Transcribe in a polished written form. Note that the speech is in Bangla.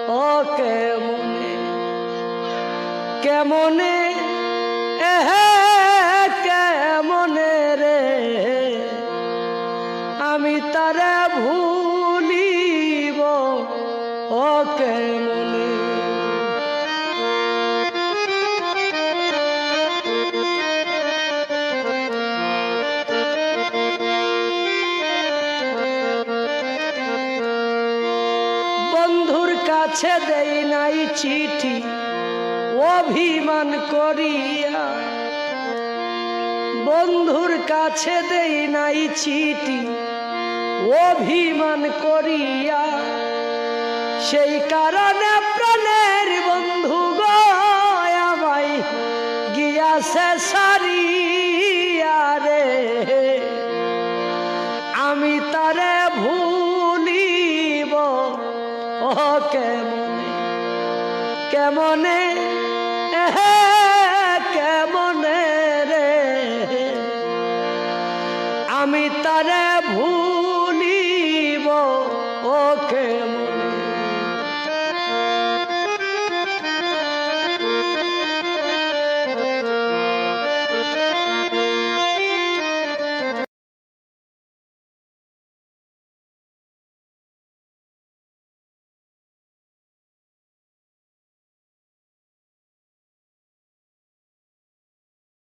ও কেমনে কেমনে কেমনে রে আমি তারে ভুলিব ও কেমনে বন্ধুর কাছে দেই নাই চিঠি অভিমান করিয়া বন্ধুর কাছে দেই নাই চিঠি অভিমান করিয়া সেই কারণে প্রাণের বন্ধু গো আমায় গিয়াছে সারিয়া রে আমি তারে ভুলিব ও কেমনে কেমনে কেমনে রে আমি তারে ভুলিব ও কেমনে